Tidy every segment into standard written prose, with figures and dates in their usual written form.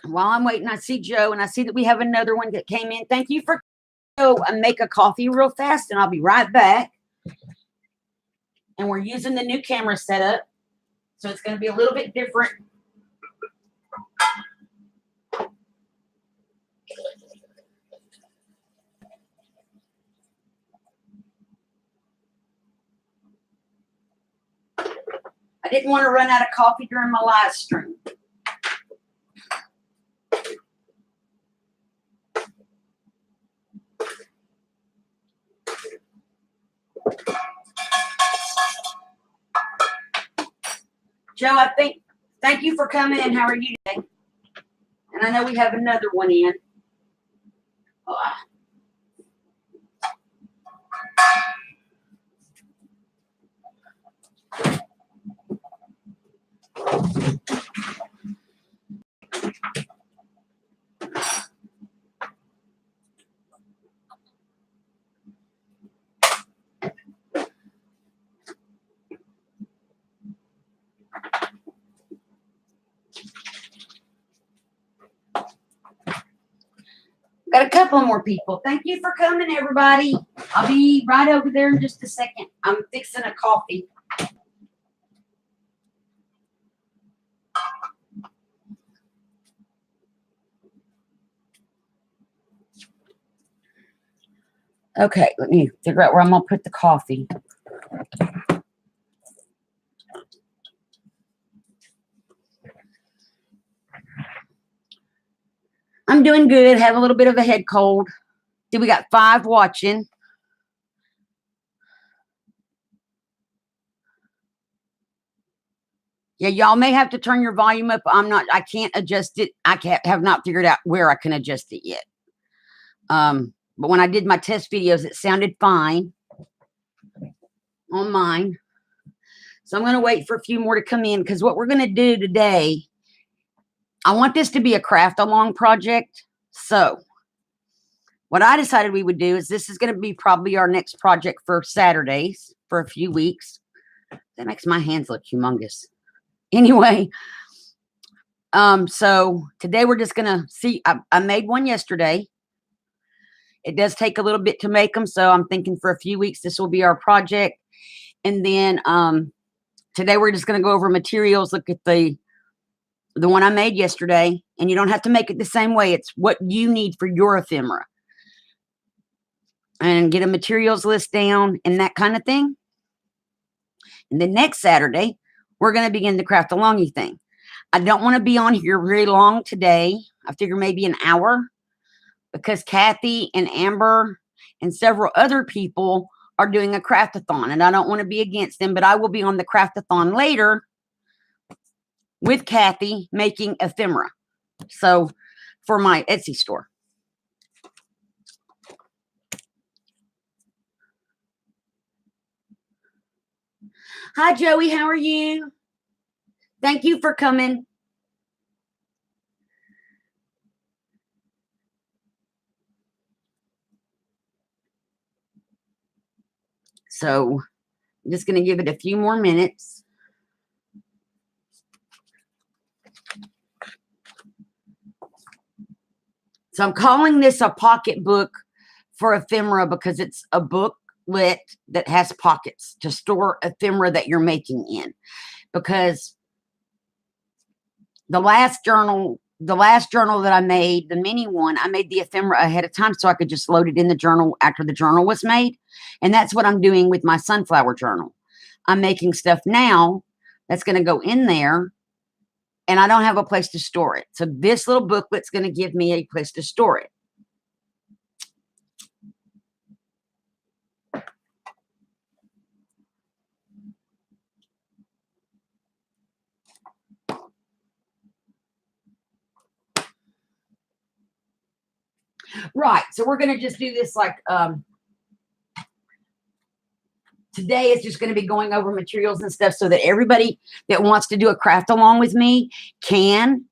while I'm waiting, I see Joe, and I see that we have another one that came in. Thank you for go and make a coffee real fast, and I'll be right back. And we're using the new camera setup, so it's going to be a little bit different. I didn't want to run out of coffee during my live stream. Joe, thank you for coming in. How are you today? And I know we have another one in. Oh, got a couple more people. Thank you for coming, everybody. I'll be right over there in just a second. I'm fixing a coffee. Okay, let me figure out where I'm going to put the coffee. I'm doing good. Have a little bit of a head cold. See, we got 5 watching. Yeah, y'all may have to turn your volume up. I can't adjust it. Have not figured out where I can adjust it yet. But when I did my test videos, it sounded fine on mine. So I'm going to wait for a few more to come in, because what we're going to do today, I want this to be a craft along project. So what I decided we would do is, this is going to be probably our next project for Saturdays for a few weeks. That makes my hands look humongous. Anyway, so today we're just going to see. I made one yesterday. It does take a little bit to make them, so I'm thinking for a few weeks this will be our project. And then today we're just going to go over materials, look at the one I made yesterday. And you don't have to make it the same way. It's what you need for your ephemera. And get a materials list down and that kind of thing. And then next Saturday, we're going to begin the craft alongy thing. I don't want to be on here very long today. I figure maybe an hour, because Kathy and Amber and several other people are doing a craftathon, and I don't want to be against them, but I will be on the craftathon later with Kathy making ephemera. So for my Etsy store. Hi, Joey. How are you? Thank you for coming. So I'm just going to give it a few more minutes. So I'm calling this a pocket book for ephemera, because it's a booklet that has pockets to store ephemera that you're making in. Because the last journal that I made, the mini one, I made the ephemera ahead of time so I could just load it in the journal after the journal was made. And that's what I'm doing with my sunflower journal. I'm making stuff now that's going to go in there, and I don't have a place to store it. So this little booklet's going to give me a place to store it. Right. So we're going to just do this like, today is just going to be going over materials and stuff so that everybody that wants to do a craft along with me can,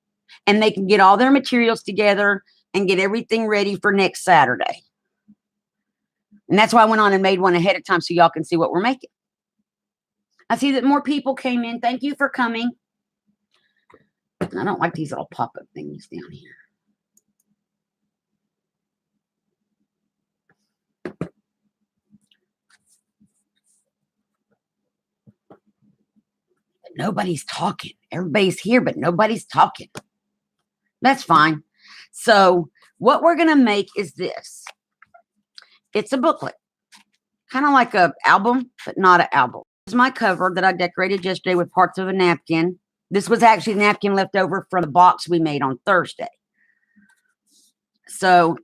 and they can get all their materials together and get everything ready for next Saturday. And that's why I went on and made one ahead of time so y'all can see what we're making. I see that more people came in. Thank you for coming. I don't like these little pop-up thingies down here. Nobody's talking. Everybody's here, but nobody's talking. That's fine. So what we're going to make is this. It's a booklet. Kind of like an album, but not an album. This is my cover that I decorated yesterday with parts of a napkin. This was actually a napkin left over from the box we made on Thursday. So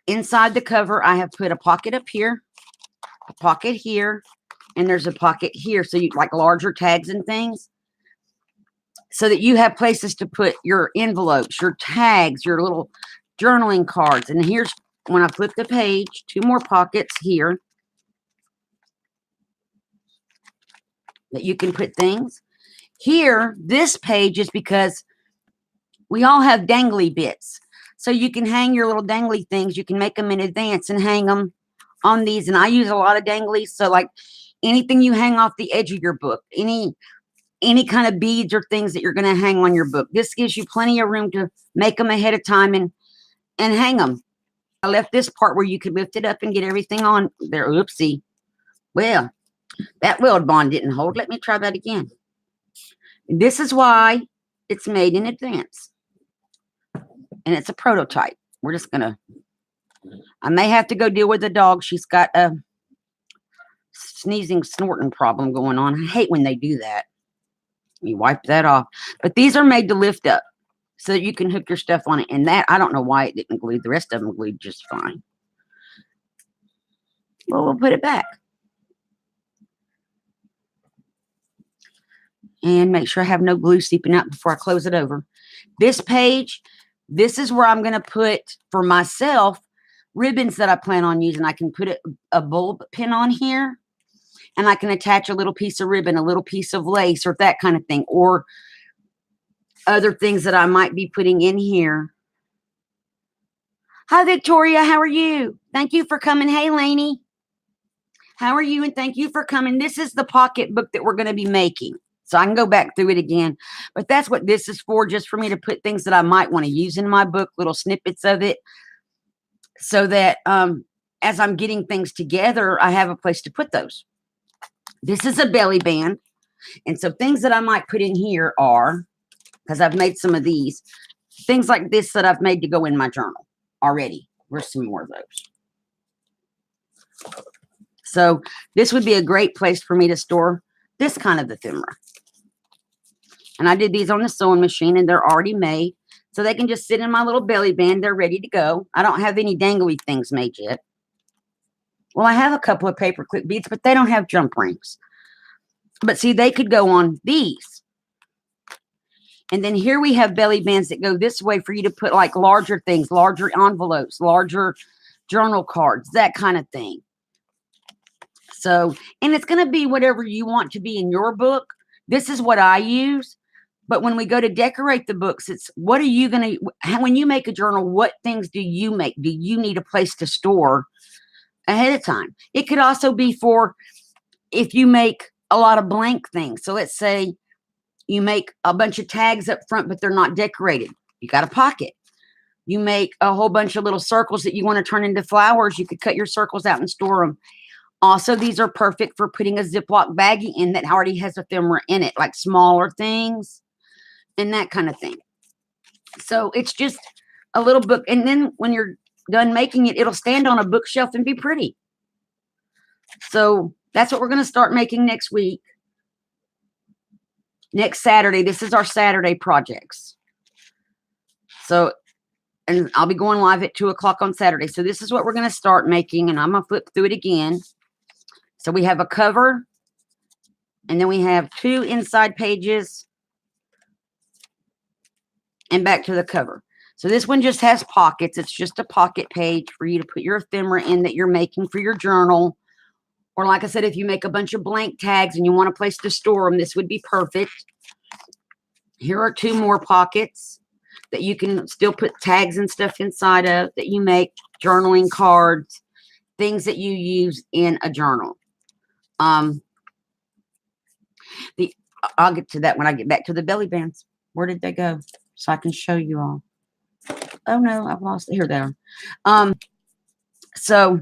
inside the cover, I have put a pocket up here, a pocket here, and there's a pocket here. So you like larger tags and things, so that you have places to put your envelopes, your tags, your little journaling cards. And here's, when I flip the page, 2 more pockets here that you can put things. Here, this page is because we all have dangly bits. So you can hang your little dangly things. You can make them in advance and hang them on these. And I use a lot of danglies. So like anything you hang off the edge of your book, any kind of beads or things that you're going to hang on your book. This gives you plenty of room to make them ahead of time and hang them. I left this part where you could lift it up and get everything on there. Oopsie. Well, that weld bond didn't hold. Let me try that again. This is why it's made in advance. And it's a prototype. We're just going to, I may have to go deal with the dog. She's got a sneezing, snorting problem going on. I hate when they do that. You wipe that off. But these are made to lift up so that you can hook your stuff on it. And that, I don't know why it didn't glue. The rest of them glued just fine. Well, we'll put it back. And make sure I have no glue seeping out before I close it over. This page, this is where I'm going to put, for myself, ribbons that I plan on using. I can put a bulb pin on here. And I can attach a little piece of ribbon, a little piece of lace, or that kind of thing. Or other things that I might be putting in here. Hi, Victoria. How are you? Thank you for coming. Hey, Lainey. How are you? And thank you for coming. This is the pocket book that we're going to be making. So I can go back through it again. But that's what this is for, just for me to put things that I might want to use in my book, little snippets of it. So that as I'm getting things together, I have a place to put those. This is a belly band. And so things that I might put in here are, because I've made some of these, things like this that I've made to go in my journal already. Where's some more of those? So this would be a great place for me to store this kind of ephemera. And I did these on the sewing machine, and they're already made. So they can just sit in my little belly band. They're ready to go. I don't have any dangly things made yet. Well, I have a couple of paperclip beads, but they don't have jump rings. But see, they could go on these. And then here we have belly bands that go this way for you to put like larger things, larger envelopes, larger journal cards, that kind of thing. So, and it's going to be whatever you want to be in your book. This is what I use. But when we go to decorate the books, it's what are you going to, when you make a journal, what things do you make? Do you need a place to store ahead of time? It could also be for if you make a lot of blank things. So let's say you make a bunch of tags up front, but they're not decorated. You got a pocket. You make a whole bunch of little circles that you want to turn into flowers. You could cut your circles out and store them. Also, these are perfect for putting a Ziploc baggie in that already has ephemera in it, like smaller things and that kind of thing. So it's just a little book. And then when you're done making it, it'll stand on a bookshelf and be pretty. So that's what we're going to start making next week. Next Saturday. This is our Saturday projects. So, and I'll be going live at 2 o'clock on Saturday. So this is what we're going to start making. And I'm going to flip through it again. So we have a cover. And then we have 2 inside pages. And back to the cover. So this one just has pockets. It's just a pocket page for you to put your ephemera in that you're making for your journal. Or like I said, if you make a bunch of blank tags and you want a place to store them, this would be perfect. Here are 2 more pockets that you can still put tags and stuff inside of that you make, journaling cards, things that you use in a journal. I'll get to that when I get back to the belly bands. Where did they go? So I can show you all. Oh no, I've lost it. Here they are. So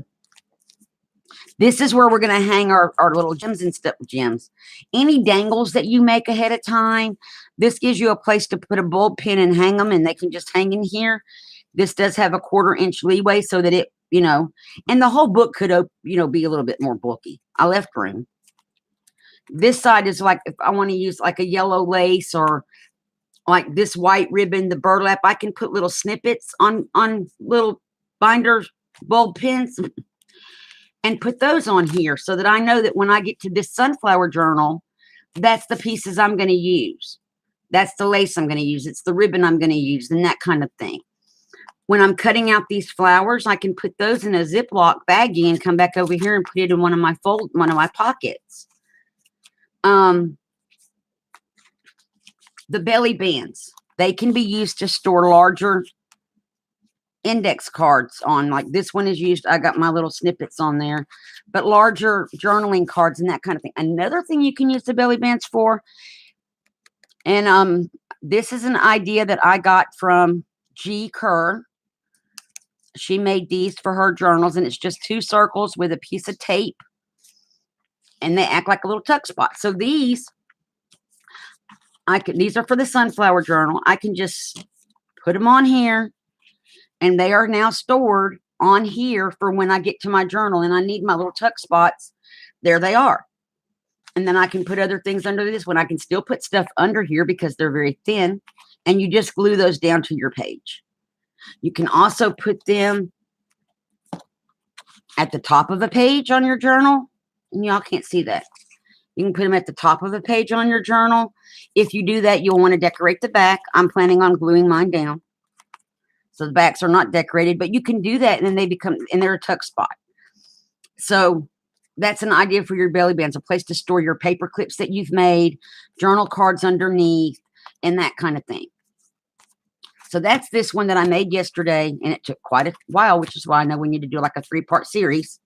this is where we're going to hang our little gems and stuff. Gems. Any dangles that you make ahead of time, this gives you a place to put a bulb pin and hang them, and they can just hang in here. This does have a 1/4 inch leeway so that it, and the whole book could, be a little bit more bulky. I left room. This side is like, if I want to use like a yellow lace or like this white ribbon, the burlap, I can put little snippets on little binders, bulb pins, and put those on here so that I know that when I get to this sunflower journal, that's the pieces I'm going to use. That's the lace I'm going to use. It's the ribbon I'm going to use, and that kind of thing. When I'm cutting out these flowers, I can put those in a Ziploc baggie and come back over here and put it in one of my pockets. The belly bands, they can be used to store larger index cards on, like this one is used. I got my little snippets on there, but larger journaling cards and that kind of thing. Another thing you can use the belly bands for, and this is an idea that I got from G. Kerr. She made these for her journals, and it's just 2 circles with a piece of tape, and they act like a little tuck spot. So these are for the sunflower journal. I can just put them on here, and they are now stored on here for when I get to my journal and I need my little tuck spots. There they are. And then I can put other things under this one. I can still put stuff under here because they're very thin, and you just glue those down to your page. You can also put them at the top of a page on your journal, and y'all can't see that. You can put them at the top of a page on your journal. If you do that, you'll want to decorate the back. I'm planning on gluing mine down, so the backs are not decorated, but you can do that, and then they're a tuck spot. So that's an idea for your belly bands, a place to store your paper clips that you've made, journal cards underneath, and that kind of thing. So that's this one that I made yesterday, and it took quite a while, which is why I know we need to do like a 3-part series.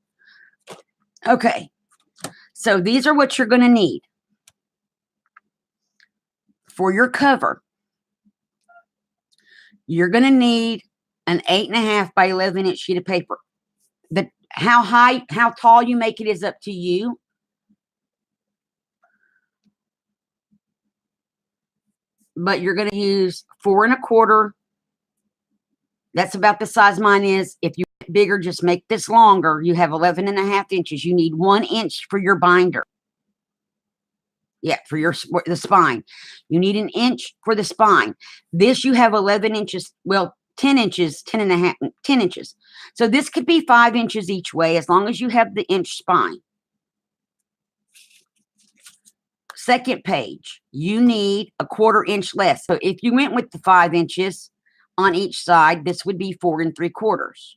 Okay, so these are what you're going to need for your cover. You're going to need an 8.5 by 11 inch sheet of paper. How tall you make it is up to you. But you're going to use 4 1/4. That's about the size mine is. If you make it bigger, just make this longer. You have 11.5 inches. You need 1 inch for your binder. Yeah, for the spine. You need 1 inch for the spine. This you have 11 inches. Well, 10 inches, 10.5, 10 inches. So this could be 5 inches each way as long as you have the inch spine. Second page, you need a 1/4 inch less. So if you went with the 5 inches on each side, this would be 4 3/4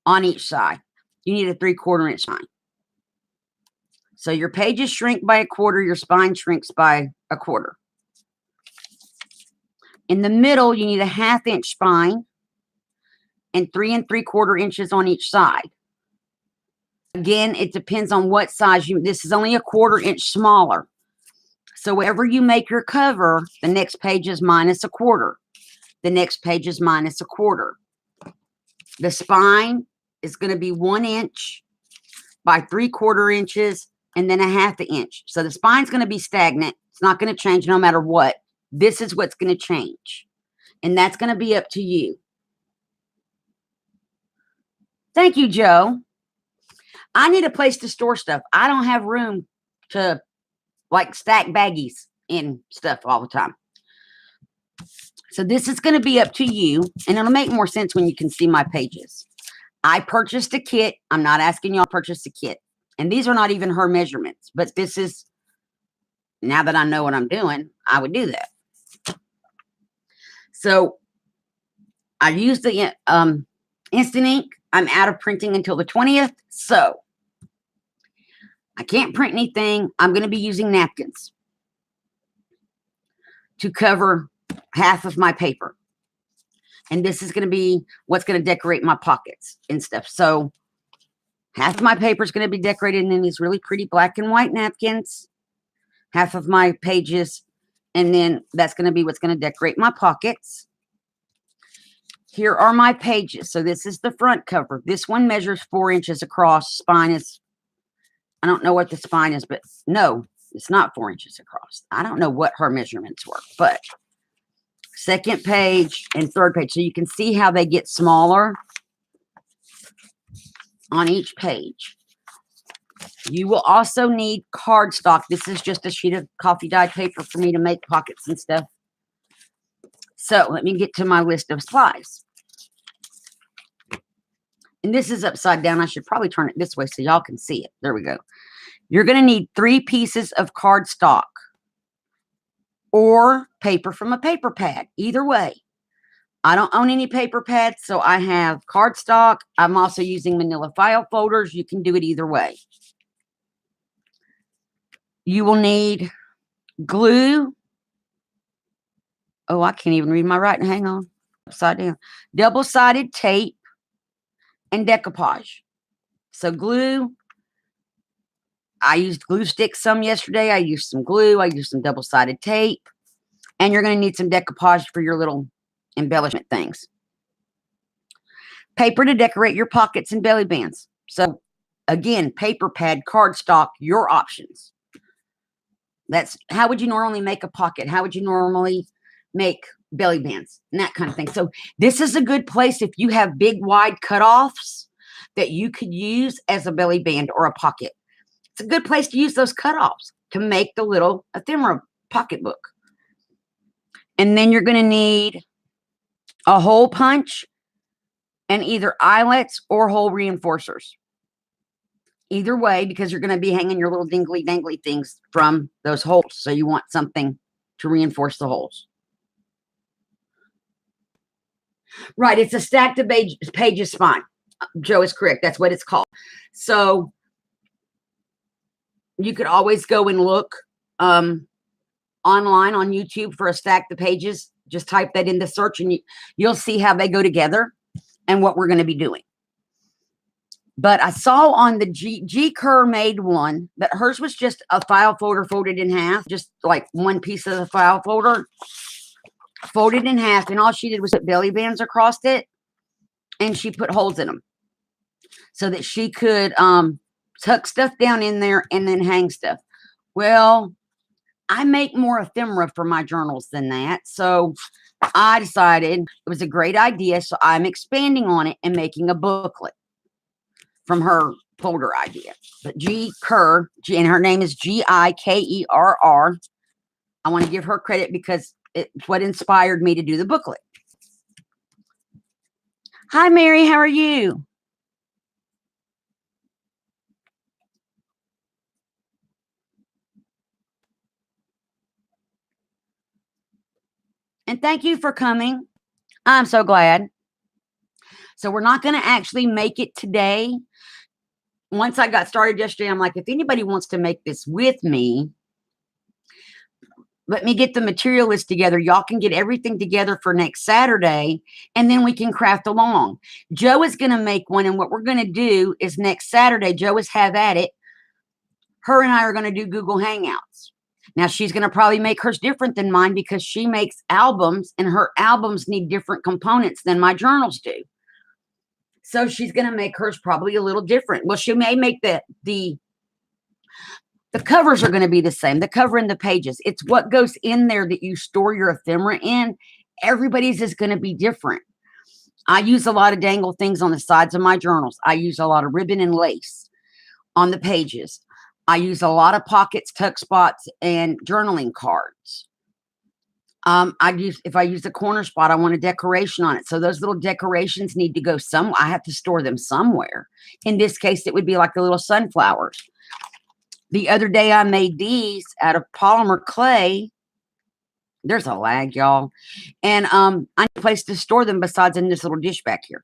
on each side. You need a 3/4 inch spine. So your pages shrink by 1/4, your spine shrinks by 1/4. In the middle, you need a 1/2 inch spine and 3 3/4 inches on each side. Again, it depends on what size this is only a 1/4 inch smaller. So wherever you make your cover, the next page is minus 1/4. The next page is minus 1/4. The spine is going to be 1 inch by 3/4 inches and then a 1/2 inch. So the spine's going to be stagnant. It's not going to change no matter what. This is what's going to change. And that's going to be up to you. Thank you, Joe. I need a place to store stuff. I don't have room to like stack baggies and stuff all the time. So this is going to be up to you, and it'll make more sense when you can see my pages. I purchased a kit. I'm not asking y'all to purchase a kit. And these are not even her measurements, but this is, now that I know what I'm doing, I would do that. So I used the instant ink. I'm out of printing until the 20th, so I can't print anything. I'm going to be using napkins to cover half of my paper. And this is going to be what's going to decorate my pockets and stuff. So half of my paper is going to be decorated in these really pretty black and white napkins. Half of my pages And then that's going to be what's going to decorate my pockets. Here are my pages. So this is the front cover. This one measures 4 inches across. Spine is, I don't know what the spine is, but no, it's not 4 inches across. I don't know what her measurements were, but second page and third page. So you can see how they get smaller on each page. You will also need cardstock. This is just a sheet of coffee dyed paper for me to make pockets and stuff. So let me get to my list of supplies. And this is upside down. I should probably turn it this way so y'all can see it. There we go. You're going to need 3 pieces of cardstock or paper from a paper pad. Either way. I don't own any paper pads, so I have cardstock. I'm also using manila file folders. You can do it either way. You will need glue. Oh, I can't even read my writing. Hang on. Upside down. Double-sided tape and decoupage. So glue. I used glue sticks some yesterday. I used some glue. I used some double-sided tape. And you're going to need some decoupage for your little embellishment things. Paper to decorate your pockets and belly bands. So, again, paper pad, cardstock, your options. That's how would you normally make a pocket? How would you normally make belly bands and that kind of thing? So this is a good place if you have big, wide cutoffs that you could use as a belly band or a pocket. It's a good place to use those cutoffs to make the little ephemera pocketbook. And then you're going to need a hole punch and either eyelets or hole reinforcers. Either way, because you're going to be hanging your little dingly dangly things from those holes. So you want something to reinforce the holes. Right. It's a stacked pages spine. Joe is correct. That's what it's called. So you could always go and look online on YouTube for a stack the pages. Just type that in the search and you'll see how they go together and what we're going to be doing. But I saw on the G Kerr made one that hers was just a file folder folded in half, just like one piece of the file folder folded in half. And all she did was put belly bands across it and she put holes in them so that she could tuck stuff down in there and then hang stuff. Well, I make more ephemera for my journals than that. So I decided it was a great idea. So I'm expanding on it and making a booklet from her folder idea. But G Kerr, and her name is Gikerr. I want to give her credit because it's what inspired me to do the booklet. Hi, Mary. How are you? And thank you for coming. I'm so glad. So we're not going to actually make it today. Once I got started yesterday, I'm like, if anybody wants to make this with me, let me get the material list together. Y'all can get everything together for next Saturday, and then we can craft along. Joe is going to make one, and what we're going to do is next Saturday, Joe is have at it. Her and I are going to do Google Hangouts. Now, she's going to probably make hers different than mine because she makes albums, and her albums need different components than my journals do. So she's going to make hers probably a little different. Well, she may make the covers are going to be the same. The cover and the pages. It's what goes in there that you store your ephemera in. Everybody's is going to be different. I use a lot of dangle things on the sides of my journals. I use a lot of ribbon and lace on the pages. I use a lot of pockets, tuck spots, and journaling cards. If I use a corner spot, I want a decoration on it. So those little decorations need to go somewhere. I have to store them somewhere. In this case, it would be like the little sunflowers. The other day I made these out of polymer clay. There's a lag, y'all. And I need a place to store them besides in this little dish back here.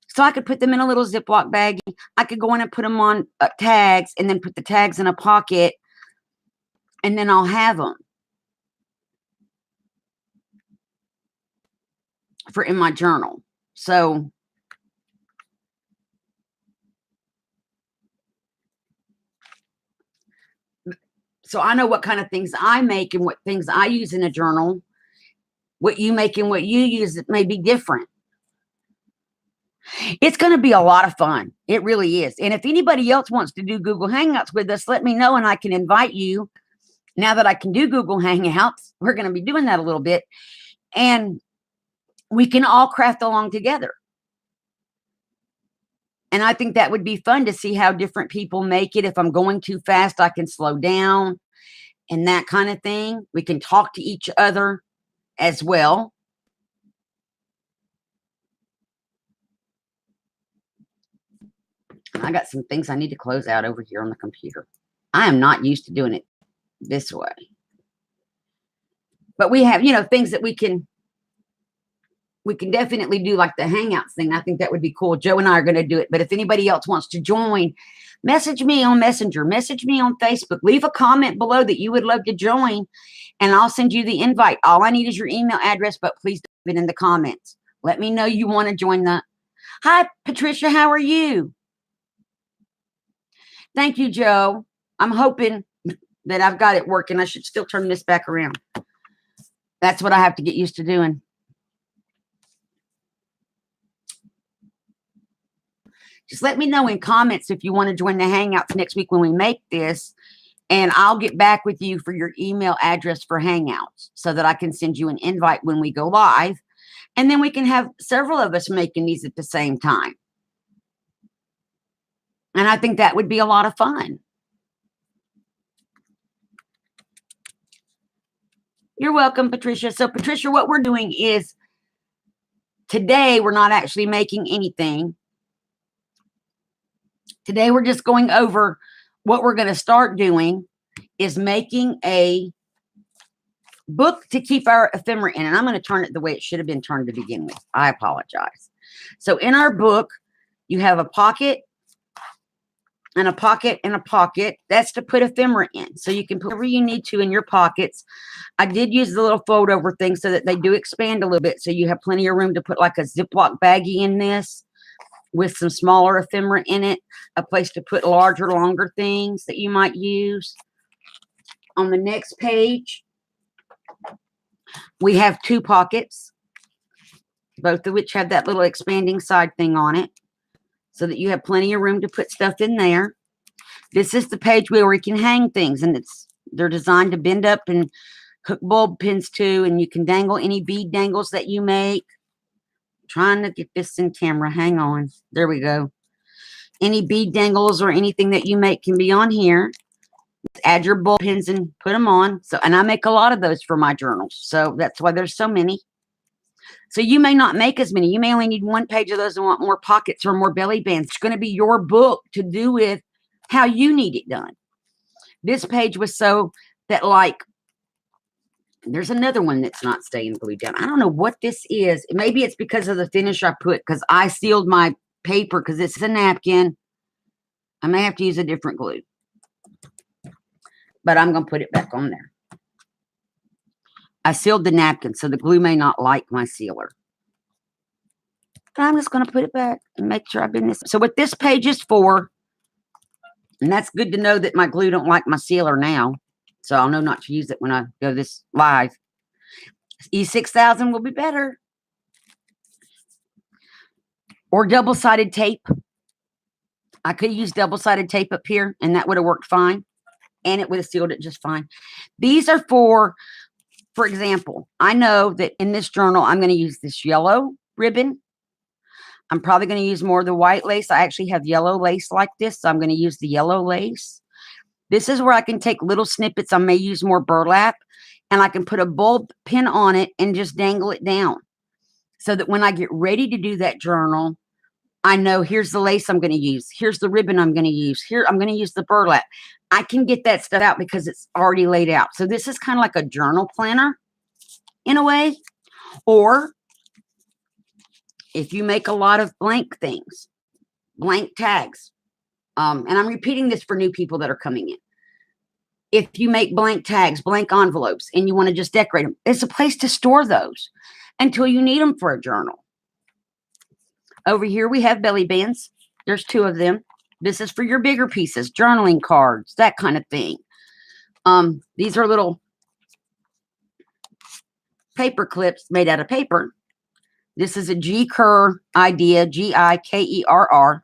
So I could put them in a little Ziploc bag. I could go in and put them on tags and then put the tags in a pocket. And then I'll have them for in my journal. So So I know what kind of things I make and what things I use in a journal. What you make and what you use, it may be different. It's going to be a lot of fun. It really is. And if anybody else wants to do Google Hangouts with us, let me know and I can invite you. Now that I can do Google Hangouts, we're going to be doing that a little bit. And we can all craft along together. And I think that would be fun to see how different people make it. If I'm going too fast, I can slow down and that kind of thing. We can talk to each other as well. I got some things I need to close out over here on the computer. I am not used to doing it this way. But we have, things that we can definitely do, like the Hangouts thing. I think that would be cool. Joe and I are going to do it. But if anybody else wants to join, message me on Messenger, message me on Facebook, leave a comment below that you would love to join, and I'll send you the invite. All I need is your email address, but please leave it in the comments. Let me know you want to join that. Hi, Patricia. How are you? Thank you, Joe. I'm hoping that I've got it working. I should still turn this back around. That's what I have to get used to doing. Just let me know in comments if you want to join the Hangouts next week when we make this, and I'll get back with you for your email address for Hangouts so that I can send you an invite when we go live, and then we can have several of us making these at the same time. And I think that would be a lot of fun. You're welcome, Patricia. So, Patricia, what we're doing is today we're not actually making anything. Today we're just going over what we're going to start doing is making a book to keep our ephemera in. And I'm going to turn it the way it should have been turned to begin with. I apologize. So in our book, you have a pocket and a pocket and a pocket. That's to put ephemera in. So you can put whatever you need to in your pockets. I did use the little fold over thing so that they do expand a little bit. So you have plenty of room to put like a Ziploc baggie in this with some smaller ephemera in it, a place to put larger, longer things that you might use. On the next page, we have two pockets, both of which have that little expanding side thing on it, so that you have plenty of room to put stuff in there. This is the page where we can hang things, and they're designed to bend up and hook bulb pins to, and you can dangle any bead dangles that you make. Trying to get this in camera. Hang on. There we go. Any bead dangles or anything that you make can be on here. Add your bulb pins and put them on. And I make a lot of those for my journals. So that's why there's so many. So you may not make as many. You may only need one page of those and want more pockets or more belly bands. It's going to be your book to do with how you need it done. This page was so that, like, there's another one that's not staying glued down. I don't know what this is. Maybe it's because of the finish I put, because I sealed my paper because it's a napkin. I may have to use a different glue. But I'm going to put it back on there. I sealed the napkin, so the glue may not like my sealer. But I'm just going to put it back and make sure I've been this. So what this page is for, and that's good to know that my glue don't like my sealer now. So I'll know not to use it when I go this live. E6000 will be better. Or double-sided tape. I could use double-sided tape up here, and that would have worked fine. And it would have sealed it just fine. These are for example, I know that in this journal, I'm going to use this yellow ribbon. I'm probably going to use more of the white lace. I actually have yellow lace like this, so I'm going to use the yellow lace. This is where I can take little snippets. I may use more burlap, and I can put a bulb pin on it and just dangle it down so that when I get ready to do that journal, I know here's the lace I'm going to use. Here's the ribbon I'm going to use. Here, I'm going to use the burlap. I can get that stuff out because it's already laid out. So this is kind of like a journal planner in a way. Or if you make a lot of blank things, blank tags, and I'm repeating this for new people that are coming in. If you make blank tags, blank envelopes, and you want to just decorate them, it's a place to store those until you need them for a journal. Over here, we have belly bands. There's two of them. This is for your bigger pieces, journaling cards, that kind of thing. These are little paper clips made out of paper. This is a G-Kerr idea, Gikerr.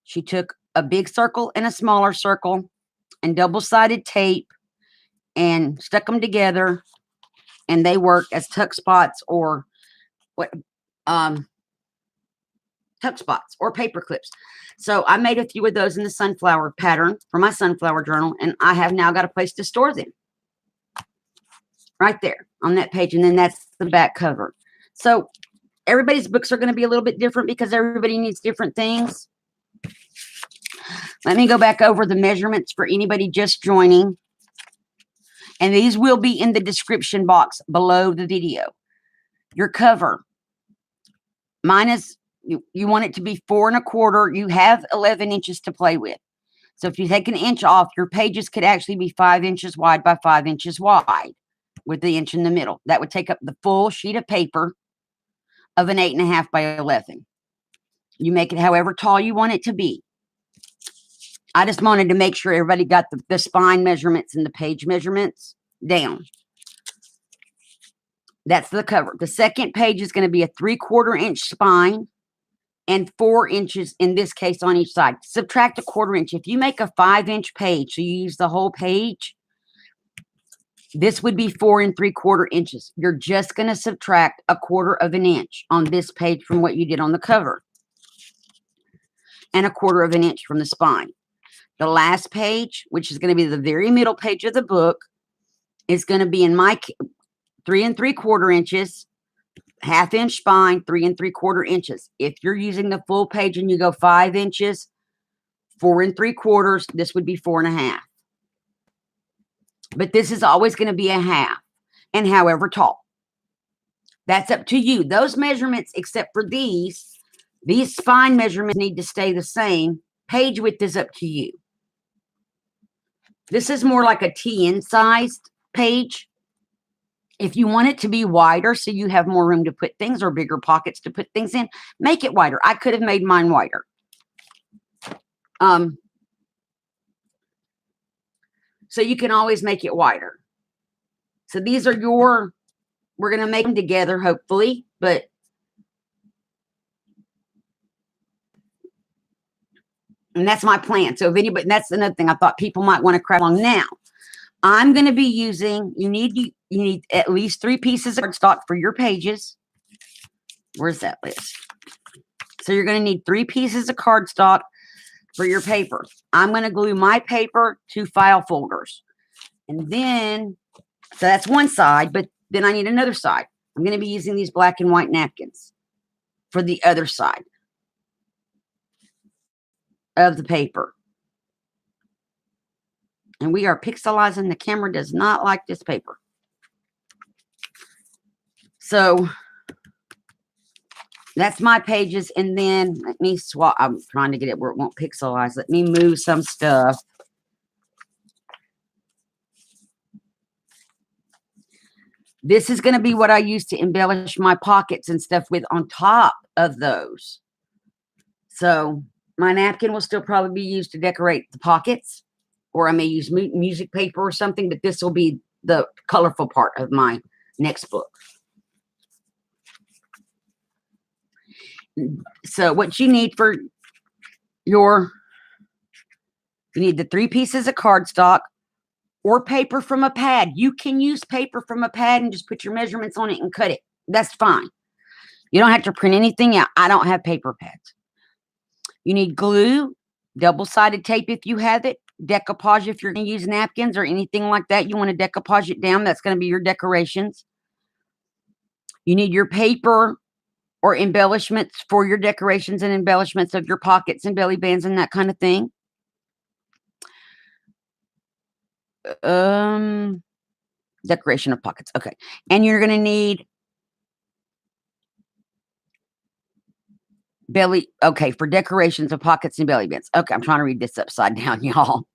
She took a big circle and a smaller circle and double-sided tape and stuck them together, and they work as tuck spots or what tuck spots or paper clips. So I made a few of those in the sunflower pattern for my sunflower journal, and I have now got a place to store them right there on that page. And then that's the back cover. So everybody's books are going to be a little bit different because everybody needs different things. Let me go back over the measurements for anybody just joining. And these will be in the description box below the video. Your cover. Mine is, you want it to be 4 1/4. You have 11 inches to play with. So if you take an inch off, your pages could actually be 5 inches wide by 5 inches wide with the inch in the middle. That would take up the full sheet of paper of an 8 1/2 by 11. You make it however tall you want it to be. I just wanted to make sure everybody got the spine measurements and the page measurements down. That's the cover. The second page is going to be a 3/4 inch spine and 4 inches in this case on each side. Subtract a 1/4 inch. If you make a 5-inch page, so you use the whole page, this would be 4 3/4 inches. You're just going to subtract a 1/4 inch on this page from what you did on the cover, and a 1/4 inch from the spine. The last page, which is going to be the very middle page of the book, is going to be in my 3 3/4 inches, 1/2 inch spine, 3 3/4 inches. If you're using the full page and you go 5 inches, 4 3/4, this would be 4 1/2. But this is always going to be a half, and however tall. That's up to you. Those measurements, except for these spine measurements need to stay the same. Page width is up to you. This is more like a TN sized page. If you want it to be wider so you have more room to put things or bigger pockets to put things in, make it wider. I could have made mine wider. So you can always make it wider. So these are we're going to make them together, hopefully, but and that's my plan. So if anybody, that's another thing I thought people might want to craft along. Now, I'm going to be using, you need at least 3 pieces of cardstock for your pages. Where's that list? So you're going to need 3 pieces of cardstock for your paper. I'm going to glue my paper to file folders. And then, so that's one side, but then I need another side. I'm going to be using these black and white napkins for the other side of the paper. And we are pixelizing. The camera does not like this paper. So that's my pages. And then let me swap. I'm trying to get it where it won't pixelize. Let me move some stuff. This is going to be what I use to embellish my pockets and stuff with on top of those. So my napkin will still probably be used to decorate the pockets, or I may use music paper or something, but this will be the colorful part of my next book. So what you need for you need the 3 pieces of cardstock or paper from a pad. You can use paper from a pad and just put your measurements on it and cut it. That's fine. You don't have to print anything out. I don't have paper pads. You need glue, double-sided tape if you have it, decoupage if you're going to use napkins or anything like that. You want to decoupage it down. That's going to be your decorations. You need your paper or embellishments for your decorations and embellishments of your pockets and belly bands and that kind of thing. Decoration of pockets. Okay. And you're going to need for decorations of pockets and belly bands. Okay, I'm trying to read this upside down, y'all.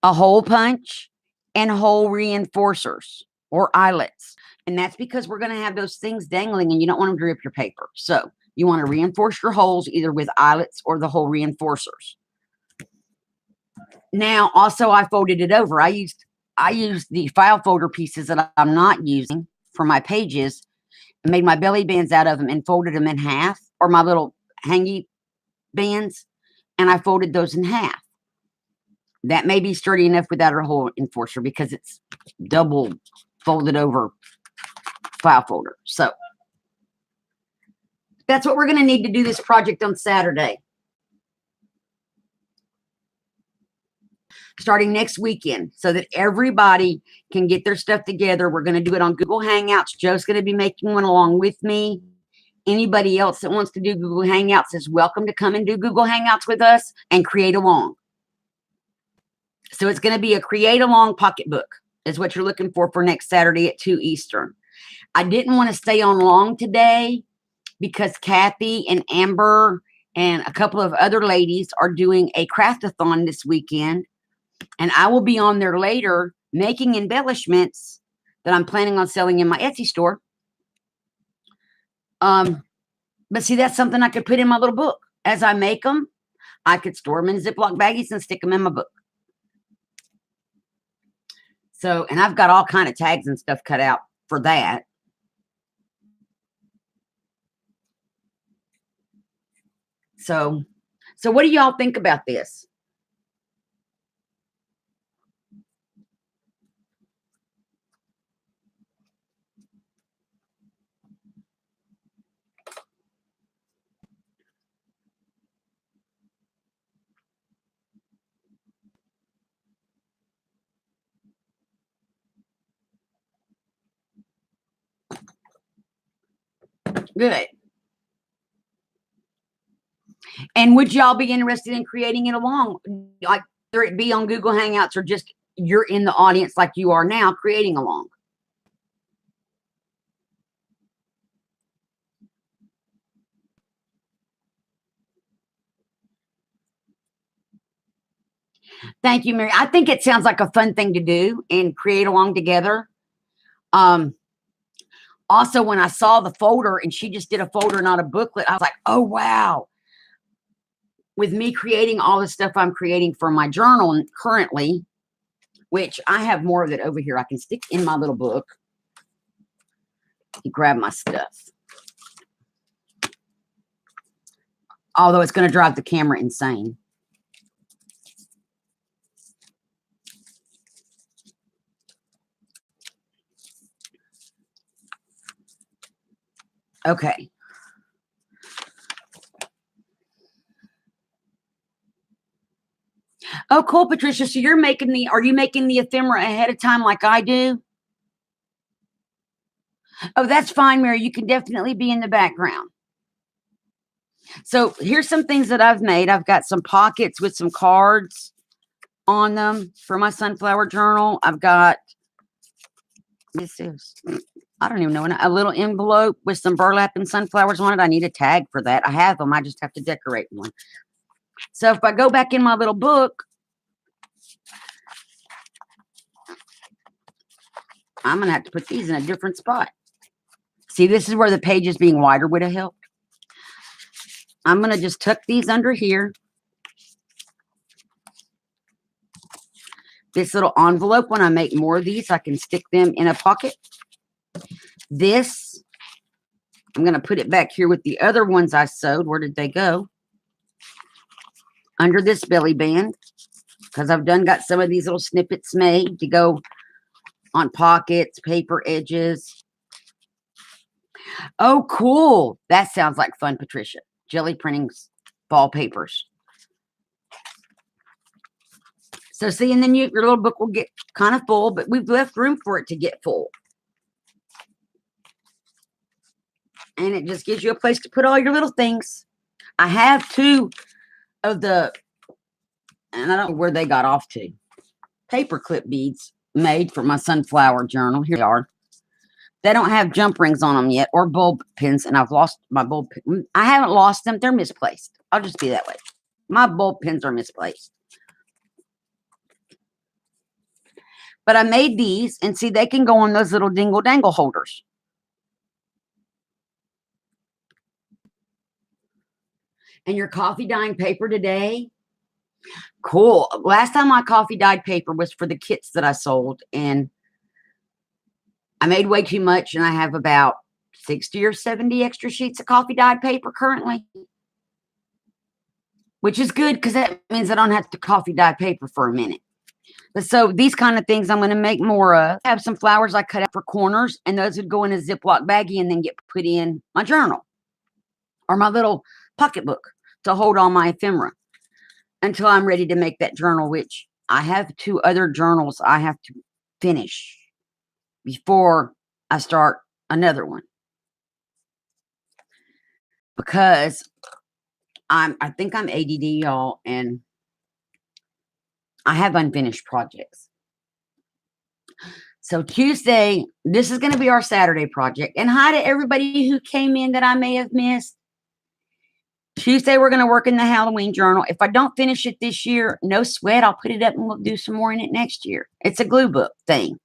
A hole punch and hole reinforcers or eyelets. And that's because we're going to have those things dangling and you don't want them to rip your paper. So you want to reinforce your holes either with eyelets or the hole reinforcers. Now, also, I folded it over. I used the file folder pieces that I'm not using for my pages, and made my belly bands out of them and folded them in half, or my little hangy bands, and I folded those in half. That may be sturdy enough without a hole enforcer because it's double folded over file folder. So that's what we're going to need to do this project on Saturday. Starting next weekend, so that everybody can get their stuff together. We're going to do it on Google Hangouts. Joe's going to be making one along with me. Anybody else that wants to do Google Hangouts is welcome to come and do Google Hangouts with us and create along. So it's going to be a create along pocketbook is what you're looking for next Saturday at 2 Eastern. I didn't want to stay on long today because Kathy and Amber and a couple of other ladies are doing a craft-a-thon this weekend. And I will be on there later making embellishments that I'm planning on selling in my Etsy store. But see, that's something I could put in my little book. As I make them, I could store them in Ziploc baggies and stick them in my book. So, and I've got all kind of tags and stuff cut out for that. So what do y'all think about this? Good. And would y'all be interested in creating it along, like whether it be on Google Hangouts or just you're in the audience like you are now, creating along? Thank you, Mary. I think it sounds like a fun thing to do and create along together. Also, when I saw the folder and she just did a folder, not a booklet, I was like, oh, wow. With me creating all the stuff I'm creating for my journal currently, which I have more of it over here I can stick in my little book. You grab my stuff. Although it's going to drive the camera insane. Okay. Oh, cool, Patricia. So you're making are you making the ephemera ahead of time like I do? Oh, that's fine, Mary. You can definitely be in the background. So here's some things that I've made. I've got some pockets with some cards on them for my sunflower journal. I've got, this is, I don't even know, a little envelope with some burlap and sunflowers on it. I need a tag for that. I have them. I just have to decorate one. So if I go back in my little book, I'm going to have to put these in a different spot. See, this is where the pages being wider would have helped. I'm going to just tuck these under here. This little envelope, when I make more of these, I can stick them in a pocket. This, I'm going to put it back here with the other ones I sewed. Where did they go? Under this belly band, because I've got some of these little snippets made to go on pockets, paper edges. Oh, cool. That sounds like fun, Patricia. Jelly printing ball papers. So see, and then your little book will get kind of full, but we've left room for it to get full. And it just gives you a place to put all your little things. I have two of the, and I don't know where they got off to, paper clip beads made for my sunflower journal. Here they are. They don't have jump rings on them yet or bulb pins, and I've lost my bulb pin. I haven't lost them. They're misplaced. I'll just be that way. My bulb pins are misplaced. But I made these, and see, they can go on those little dingle-dangle holders. And your coffee dyeing paper today Cool. Last time my coffee dyed paper was for the kits that I sold, and I made way too much, and I have about 60 or 70 extra sheets of coffee dyed paper currently, which is good because that means I don't have to coffee dye paper for a minute. But so these kind of things I'm going to make more of. I have some flowers I cut out for corners, and those would go in a Ziploc baggie and then get put in my journal or my little pocketbook to hold all my ephemera until I'm ready to make that journal, which I have 2 other journals I have to finish before I start another one, because I think I'm ADD, y'all, and I have unfinished projects. So Tuesday, this is going to be our Saturday project. And hi to everybody who came in that I may have missed. Tuesday, we're going to work in the Halloween journal. If I don't finish it this year, no sweat. I'll put it up and we'll do some more in it next year. It's a glue book thing.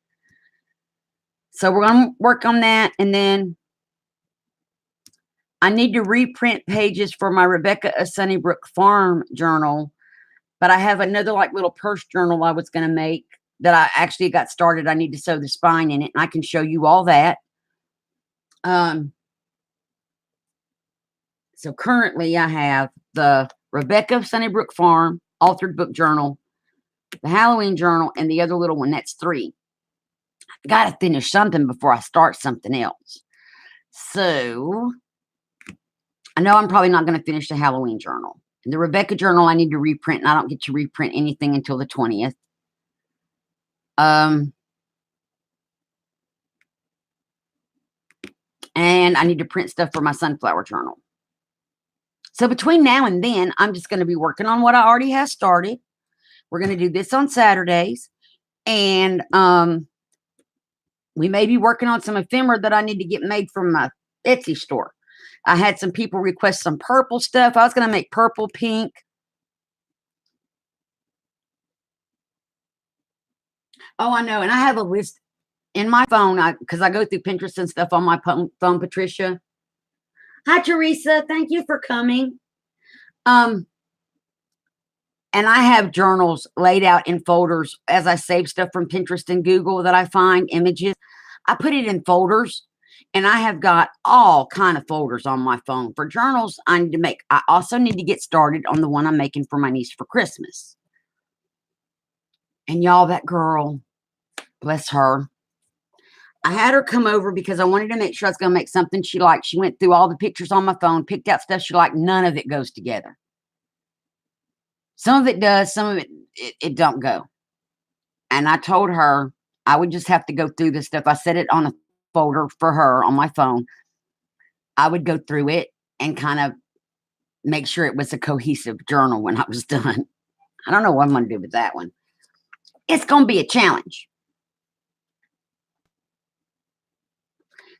So we're going to work on that. And then I need to reprint pages for my Rebecca of Sunnybrook Farm journal. But I have another like little purse journal I was going to make that I actually got started. I need to sew the spine in it, and I can show you all that. So currently I have the Rebecca of Sunnybrook Farm authored book journal, the Halloween journal, and the other little one. That's 3. I got to finish something before I start something else. So I know I'm probably not going to finish the Halloween journal. And the Rebecca journal I need to reprint, and I don't get to reprint anything until the 20th. And I need to print stuff for my sunflower journal. So between now and then, I'm just going to be working on what I already have started. We're going to do this on Saturdays. And we may be working on some ephemera that I need to get made from my Etsy store. I had some people request some purple stuff. I was going to make purple, pink. Oh, I know. And I have a list in my phone because I go through Pinterest and stuff on my phone, Patricia. Hi, Teresa. Thank you for coming. And I have journals laid out in folders as I save stuff from Pinterest and Google that I find images. I put it in folders, and I have got all kind of folders on my phone for journals I need to make. I also need to get started on the one I'm making for my niece for Christmas. And y'all, that girl, bless her. I had her come over because I wanted to make sure I was going to make something she liked. She went through all the pictures on my phone, picked out stuff she liked. None of it goes together. Some of it does, some of it don't go. And I told her I would just have to go through this stuff. I set it on a folder for her on my phone. I would go through it and kind of make sure it was a cohesive journal when I was done. I don't know what I'm going to do with that one. It's going to be a challenge.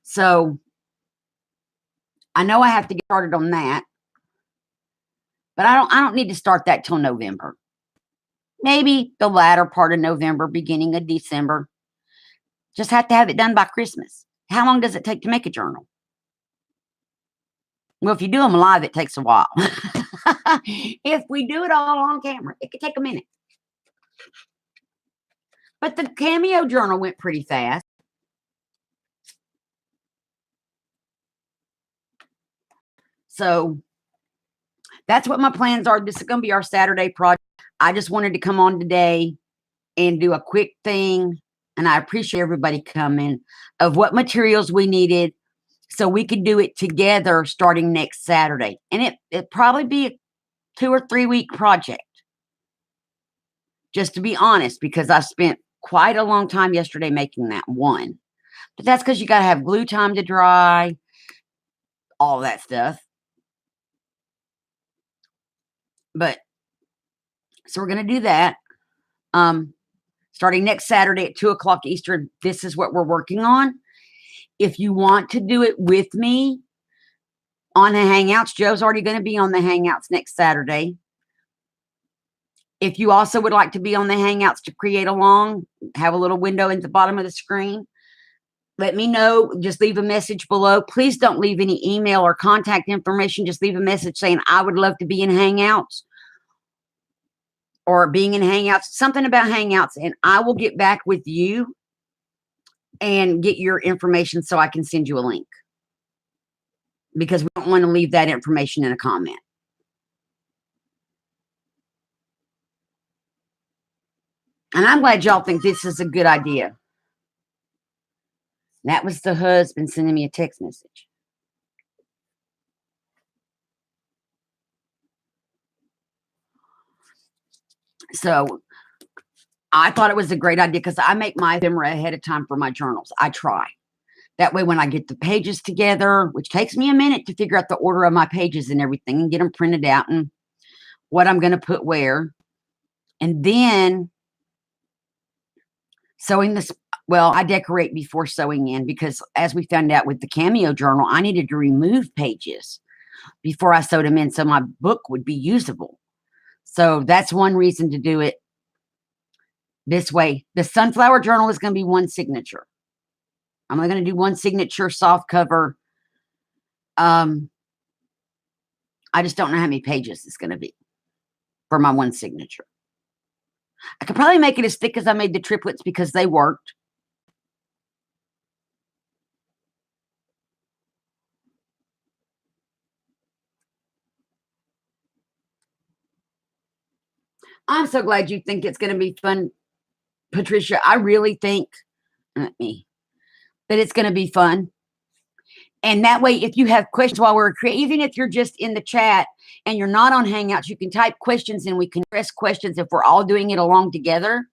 So I know I have to get started on that, but I don't need to start that till November. Maybe the latter part of November, beginning of December. Just have to have it done by Christmas. How long does it take to make a journal? Well, if you do them live, it takes a while. If we do it all on camera, it could take a minute. But the Cameo journal went pretty fast. So that's what my plans are. This is going to be our Saturday project. I just wanted to come on today and do a quick thing. And I appreciate everybody coming of what materials we needed so we could do it together starting next Saturday. And it'd probably be a 2 or 3 week project. Just to be honest, because I spent quite a long time yesterday making that one. But that's because you got to have glue time to dry, all that stuff. But so we're going to do that. Starting next Saturday at 2 o'clock Eastern, this is what we're working on. If you want to do it with me on the Hangouts, Joe's already going to be on the Hangouts next Saturday. If you also would like to be on the Hangouts to create along, have a little window at the bottom of the screen, let me know. Just leave a message below. Please don't leave any email or contact information. Just leave a message saying, I would love to be in Hangouts. or being in Hangouts, something about Hangouts, and I will get back with you and get your information so I can send you a link, because we don't want to leave that information in a comment. And I'm glad y'all think this is a good idea. That was the husband sending me a text message. So I thought it was a great idea because I make my ephemera ahead of time for my journals. I try. That way, when I get the pages together, which takes me a minute to figure out the order of my pages and everything and get them printed out and what I'm going to put where. And then sewing this, well, I decorate before sewing in, because as we found out with the Cameo journal, I needed to remove pages before I sewed them in so my book would be usable. So that's one reason to do it this way. The sunflower journal is going to be one signature. I'm only going to do one signature soft cover. I just don't know how many pages it's going to be for my one signature. I could probably make it as thick as I made the triplets because they worked. I'm so glad you think it's going to be fun, Patricia. I really think that it's going to be fun. And that way, if you have questions while we're creating, even if you're just in the chat and you're not on Hangouts, you can type questions and we can address questions if we're all doing it along together.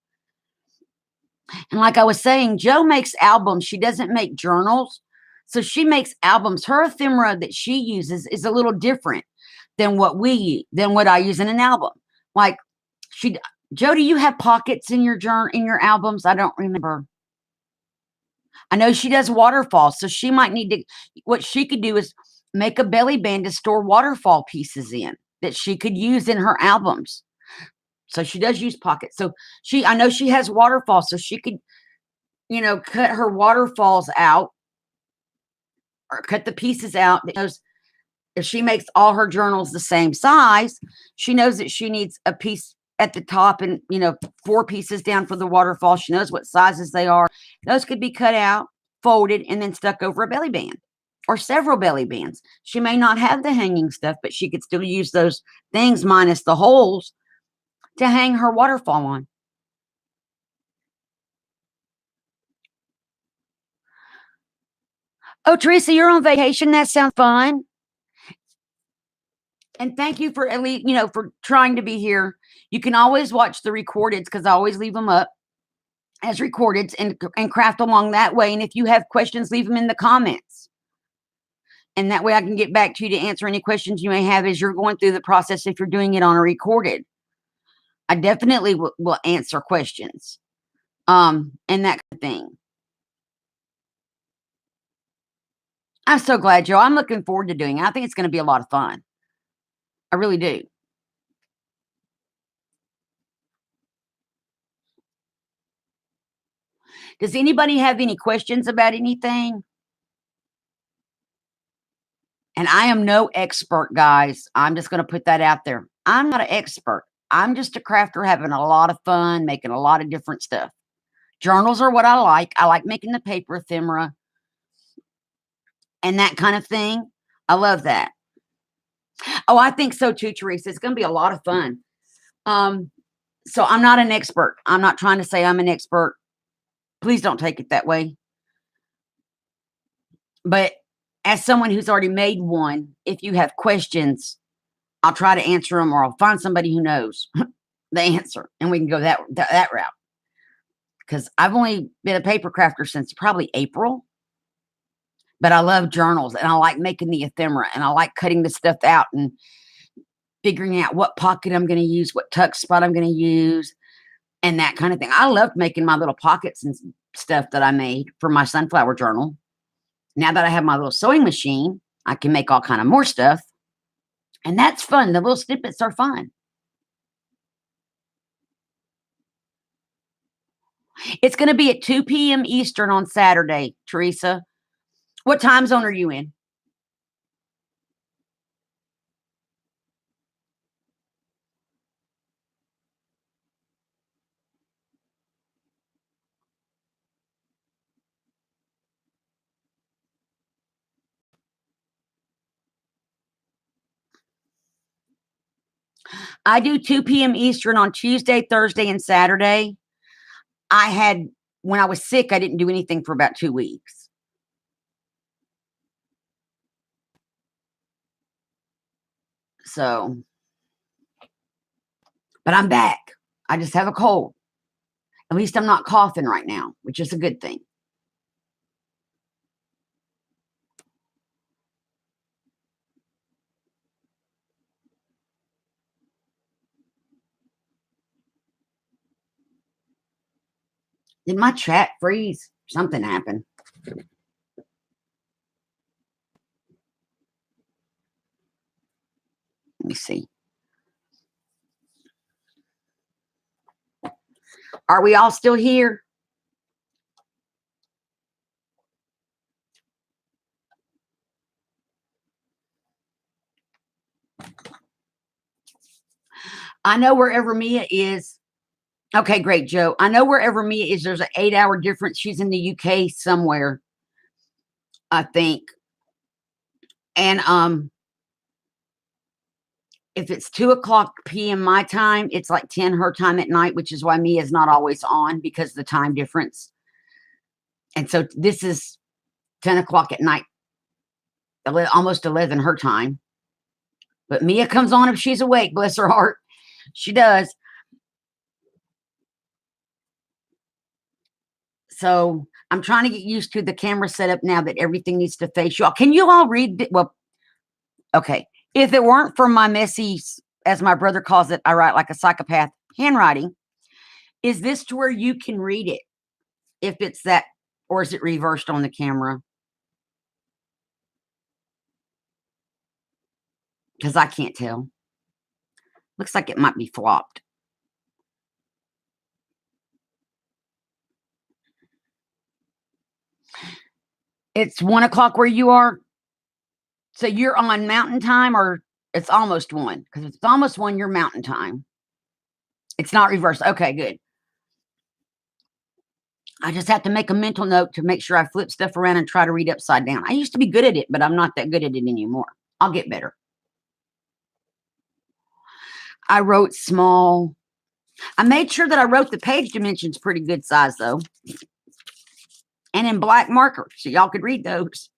And like I was saying, Jo makes albums. She doesn't make journals. So she makes albums. Her ephemera that she uses is a little different than what I use in an album. Like Jo, do you have pockets in your albums? I don't remember. I know she does waterfalls, so she might need to, what she could do is make a belly band to store waterfall pieces in that she could use in her albums. So she does use pockets. So I know she has waterfalls, so she could, cut her waterfalls out or cut the pieces out. Because if she makes all her journals the same size, she knows that she needs a piece at the top and, 4 pieces down for the waterfall. She knows what sizes they are. Those could be cut out, folded, and then stuck over a belly band or several belly bands. She may not have the hanging stuff, but she could still use those things minus the holes to hang her waterfall on. Oh, Teresa, you're on vacation. That sounds fun. And thank you for at least, for trying to be here. You can always watch the recordeds because I always leave them up as recordeds and craft along that way. And if you have questions, leave them in the comments. And that way I can get back to you to answer any questions you may have as you're going through the process if you're doing it on a recorded. I definitely will answer questions and that kind of thing. I'm so glad, Jo. I'm looking forward to doing it. I think it's going to be a lot of fun. I really do. Does anybody have any questions about anything? And I am no expert, guys. I'm just going to put that out there. I'm not an expert. I'm just a crafter having a lot of fun, making a lot of different stuff. Journals are what I like. I like making the paper ephemera and that kind of thing. I love that. Oh, I think so too, Teresa. It's going to be a lot of fun. So I'm not an expert. I'm not trying to say I'm an expert. Please don't take it that way. But as someone who's already made one, if you have questions, I'll try to answer them, or I'll find somebody who knows the answer, and we can go that route. Because I've only been a paper crafter since probably April, but I love journals, and I like making the ephemera, and I like cutting the stuff out and figuring out what pocket I'm going to use, what tuck spot I'm going to use, and that kind of thing. I loved making my little pockets and stuff that I made for my sunflower journal. Now that I have my little sewing machine, I can make all kind of more stuff. And that's fun. The little snippets are fun. It's going to be at 2 p.m. Eastern on Saturday, Teresa. What time zone are you in? I do 2 p.m. Eastern on Tuesday, Thursday, and Saturday. When I was sick, I didn't do anything for about 2 weeks. So, but I'm back. I just have a cold. At least I'm not coughing right now, which is a good thing. Did my chat freeze? Something happened. Let me see. Are we all still here? I know wherever Mia is. Okay, great, Joe. I know wherever Mia is, there's an 8-hour difference. She's in the UK somewhere, I think. And if it's 2:00 p.m. my time, it's like 10 her time at night, which is why Mia's not always on because of the time difference. And so this is 10:00 at night, almost 11 her time. But Mia comes on if she's awake, bless her heart. She does. So I'm trying to get used to the camera setup now that everything needs to face you all. Can you all read? Well, okay. If it weren't for my messy, as my brother calls it, I write like a psychopath handwriting, is this to where you can read it? If it's that, or is it reversed on the camera? Because I can't tell. Looks like it might be flopped. It's 1:00 where you are. So you're on mountain time, or it's almost 1? Because if it's almost 1, you're mountain time. It's not reversed. Okay, good. I just have to make a mental note to make sure I flip stuff around and try to read upside down. I used to be good at it, but I'm not that good at it anymore. I'll get better. I wrote small. I made sure that I wrote the page dimensions pretty good size, though. And in black marker, so y'all could read those.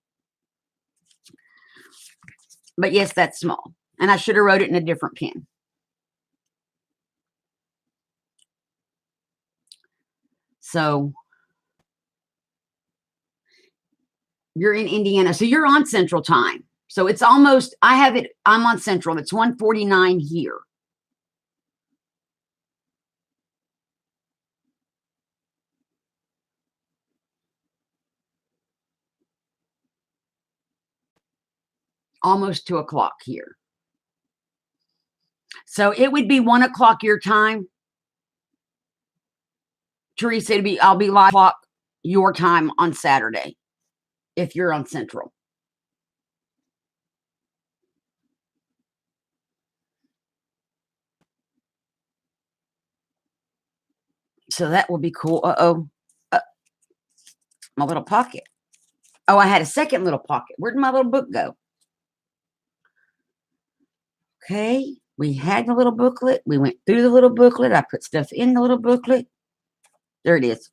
But yes, that's small. And I should have wrote it in a different pen. So you're in Indiana. So you're on Central Time. So it's almost, I'm on Central. It's 1:49 here. Almost 2:00 here. So it would be 1:00 your time. Teresa, I'll be live clock your time on Saturday if you're on Central. So that will be cool. My little pocket. Oh, I had a second little pocket. Where did my little book go? Okay, we had the little booklet. We went through the little booklet. I put stuff in the little booklet. There it is.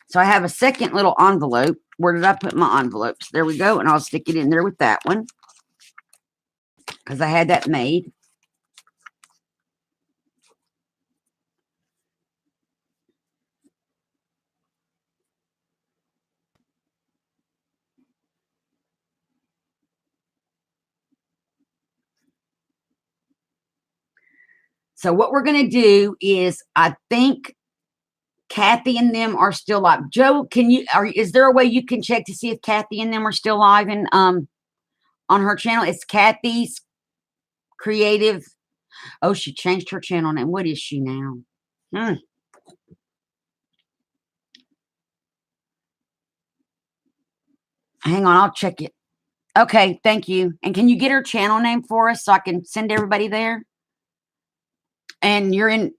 So I have a second little envelope. Where did I put my envelopes? There we go. And I'll stick it in there with that one because I had that made. So what we're going to do is, I think Kathy and them are still live. Joe, is there a way you can check to see if Kathy and them are still live and on her channel? It's Kathy's Creative. Oh, she changed her channel name. What is she now? Hang on, I'll check it. Okay, thank you. And can you get her channel name for us so I can send everybody there? And you're in,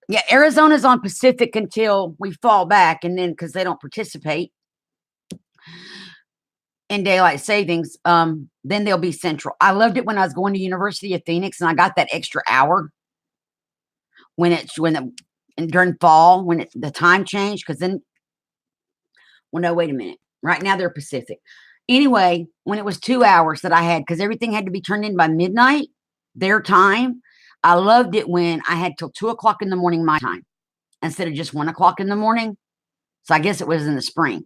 yeah, Arizona's on Pacific until we fall back, and then because they don't participate. in daylight savings, then they'll be central. I loved it when I was going to University of Phoenix and I got that extra hour during fall when the time changed, because then, well, no, wait a minute. Right now they're Pacific. Anyway, when it was 2 hours that I had, because everything had to be turned in by midnight, their time, I loved it when I had till 2 o'clock in the morning my time instead of just 1 o'clock in the morning. So I guess it was in the spring.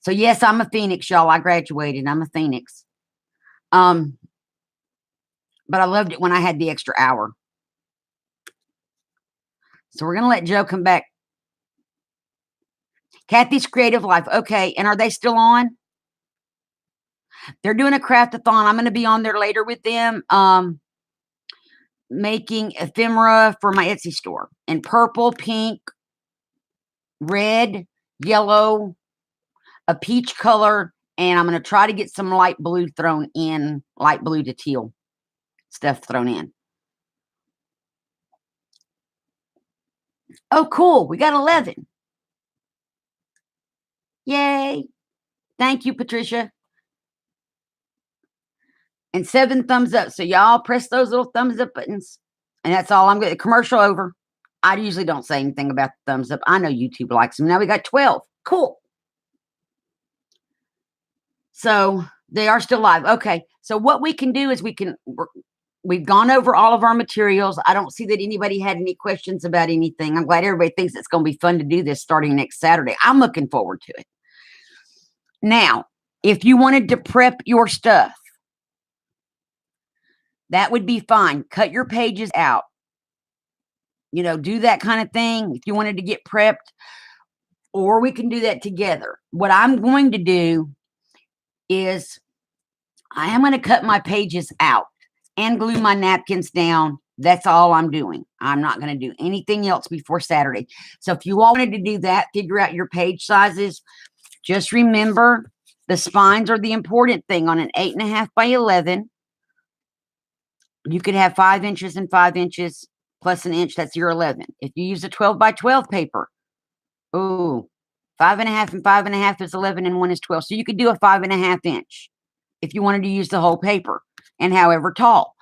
So yes, I'm a Phoenix, y'all. I graduated. I'm a Phoenix. But I loved it when I had the extra hour. So we're going to let Joe come back. Kathy's Creative Life. Okay. And are they still on? They're doing a craft-a-thon. I'm going to be on there later with them. Making ephemera for my Etsy store in purple, pink, red, yellow, a peach color. And I'm going to try to get some light blue thrown in, light blue to teal stuff thrown in. Oh, cool. We got 11. Yay. Thank you, Patricia. And 7 thumbs up. So y'all press those little thumbs up buttons. And that's all I'm going to. Commercial over. I usually don't say anything about the thumbs up. I know YouTube likes them. Now we got 12. Cool. So they are still live. Okay. So what we can do is we've gone over all of our materials. I don't see that anybody had any questions about anything. I'm glad everybody thinks it's going to be fun to do this starting next Saturday. I'm looking forward to it. Now, if you wanted to prep your stuff, that would be fine. Cut your pages out. You know, do that kind of thing if you wanted to get prepped, or we can do that together. What I'm going to do is I am going to cut my pages out and glue my napkins down. That's all I'm doing. I'm not going to do anything else before Saturday. So if you all wanted to do that, figure out your page sizes. Just remember the spines are the important thing. On an 8.5 by 11, you could have 5 inches and 5 inches plus an inch. That's your 11. If you use a 12 by 12 paper, 5.5 and 5.5 is 11 and 1 is 12. So you could do a 5.5 inch if you wanted to use the whole paper, and however tall.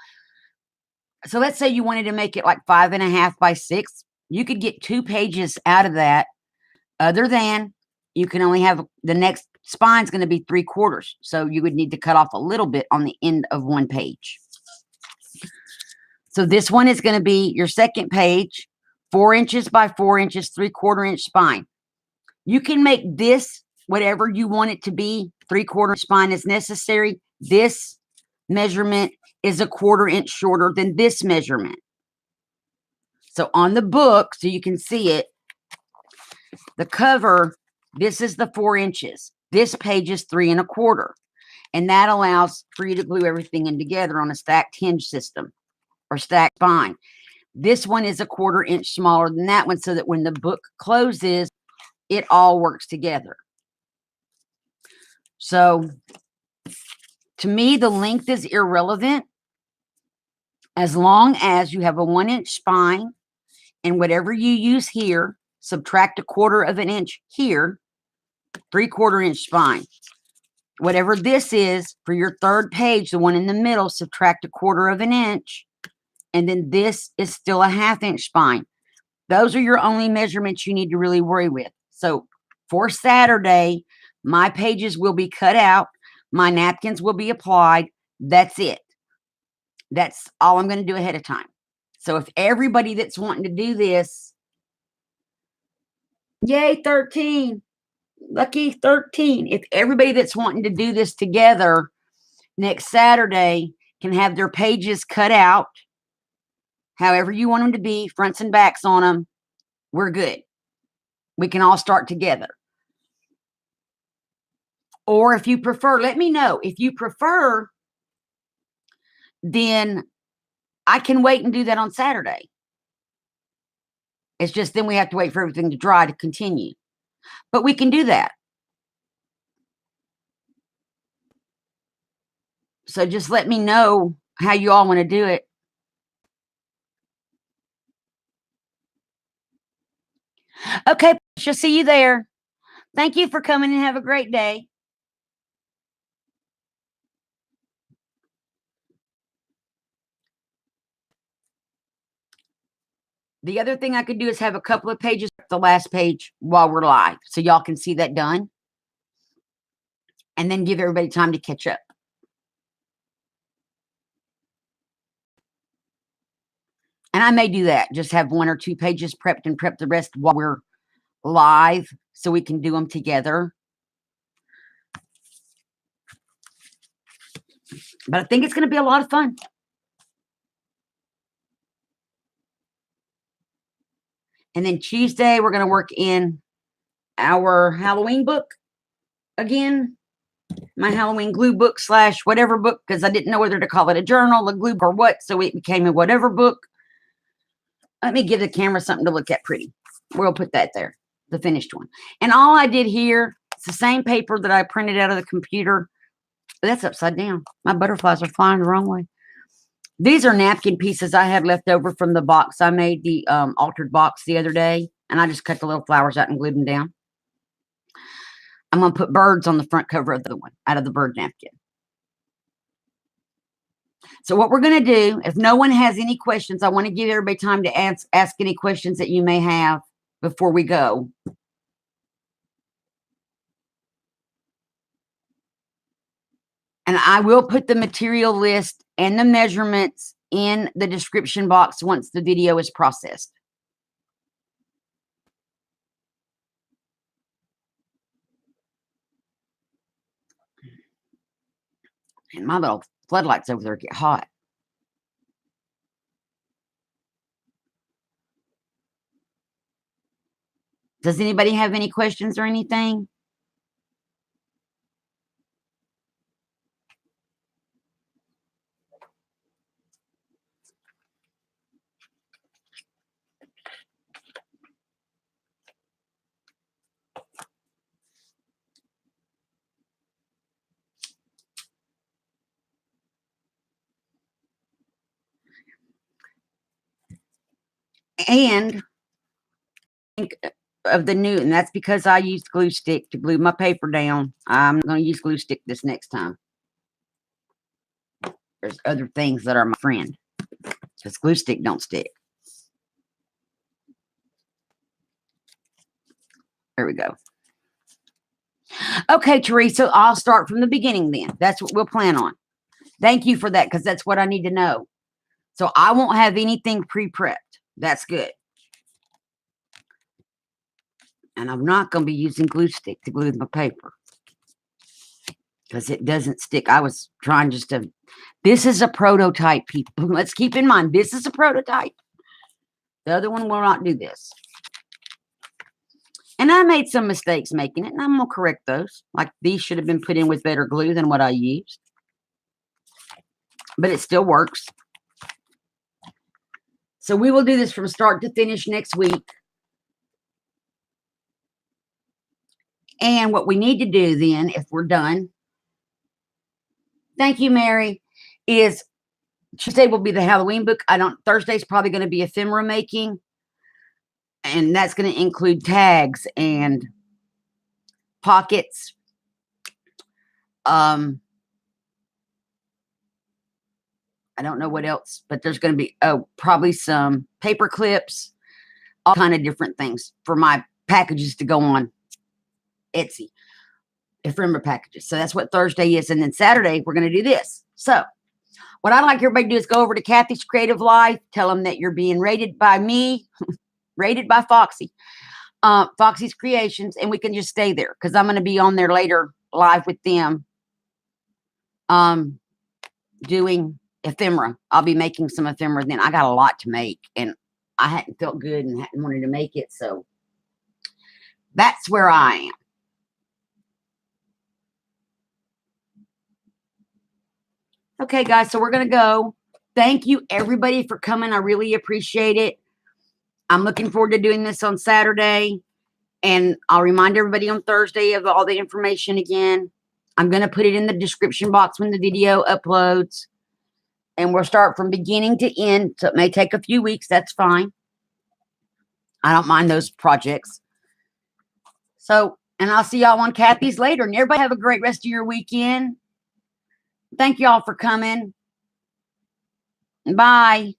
So let's say you wanted to make it like 5.5 by 6. You could get 2 pages out of that, other than you can only have the next spine's going to be 3/4. So you would need to cut off a little bit on the end of one page. So this one is going to be your second page, 4 inches by 4 inches, 3/4 inch spine. You can make this whatever you want it to be. 3/4 spine is necessary. This measurement is 1/4 inch shorter than this measurement. So on the book, so you can see it, the cover, this is the 4 inches. This page is 3 1/4. And that allows for you to glue everything in together on a stacked hinge system or stacked spine. This one is 1/4 inch smaller than that one, so that when the book closes, it all works together. So to me, the length is irrelevant as long as you have a 1 inch spine, and whatever you use here, subtract 1/4 inch here, 3/4 inch spine. Whatever this is for your third page, the one in the middle, subtract 1/4 inch, and then this is still a 1/2 inch spine. Those are your only measurements you need to really worry with. So for Saturday, my pages will be cut out. My napkins will be applied. That's it. That's all I'm going to do ahead of time. So if everybody that's wanting to do this, yay, 13. Lucky 13. If everybody that's wanting to do this together next Saturday can have their pages cut out, however you want them to be, fronts and backs on them, we're good. We can all start together. Or if you prefer, let me know. If you prefer, then I can wait and do that on Saturday. It's just then we have to wait for everything to dry to continue. But we can do that. So just let me know how you all want to do it. Okay, she'll see you there. Thank you for coming and have a great day. The other thing I could do is have a couple of pages, the last page while we're live, so y'all can see that done. And then give everybody time to catch up. And I may do that. Just have 1 or 2 pages prepped and prep the rest while we're live so we can do them together. But I think it's going to be a lot of fun. And then Tuesday, we're going to work in our Halloween book again. My Halloween glue book / whatever book, because I didn't know whether to call it a journal, a glue, or what. So it became a whatever book. Let me give the camera something to look at pretty. We'll put that there, the finished one. And all I did here, it's the same paper that I printed out of the computer. That's upside down. My butterflies are flying the wrong way. These are napkin pieces I had left over from the box I made, the altered box the other day. And I just cut the little flowers out and glued them down. I'm going to put birds on the front cover of the one out of the bird napkin. So what we're going to do, if no one has any questions, I want to give everybody time to ask any questions that you may have before we go. And I will put the material list and the measurements in the description box once the video is processed. And my little floodlights over there get hot. Does anybody have any questions or anything? And think of the new, and that's because I used glue stick to glue my paper down. I'm going to use glue stick this next time. There's other things that are my friend, because glue stick don't stick. There we go. Okay, Teresa, I'll start from the beginning then. That's what we'll plan on. Thank you for that, because that's what I need to know. So I won't have anything pre-prepped. That's good. And I'm not going to be using glue stick to glue my paper, because it doesn't stick. I was trying just to... This is a prototype, people. Let's keep in mind, this is a prototype. The other one will not do this. And I made some mistakes making it, and I'm going to correct those. Like these should have been put in with better glue than what I used. But it still works. So we will do this from start to finish next week. And what we need to do then, if we're done, thank you, Mary, is Tuesday will be the Halloween book. Thursday's probably going to be ephemera making. And that's going to include tags and pockets. I don't know what else, but there's going to be probably some paper clips, all kind of different things for my packages to go on Etsy, ephemera packages. So that's what Thursday is. And then Saturday, we're going to do this. So what I'd like everybody to do is go over to Kathy's Creative Life, tell them that you're being rated by me, rated by Foxy, Foxy's Creations, and we can just stay there because I'm going to be on there later live with them doing ephemera. I'll be making some ephemera then. I got a lot to make, and I hadn't felt good and hadn't wanted to make it, so that's where I am. Okay, guys, so we're going to go. Thank you, everybody, for coming. I really appreciate it. I'm looking forward to doing this on Saturday, and I'll remind everybody on Thursday of all the information again. I'm going to put it in the description box when the video uploads, and we'll start from beginning to end, so it may take a few weeks. That's fine. I don't mind those projects. So And I'll see y'all on Kathy's later. And everybody have a great rest of your weekend. Thank y'all for coming. Bye.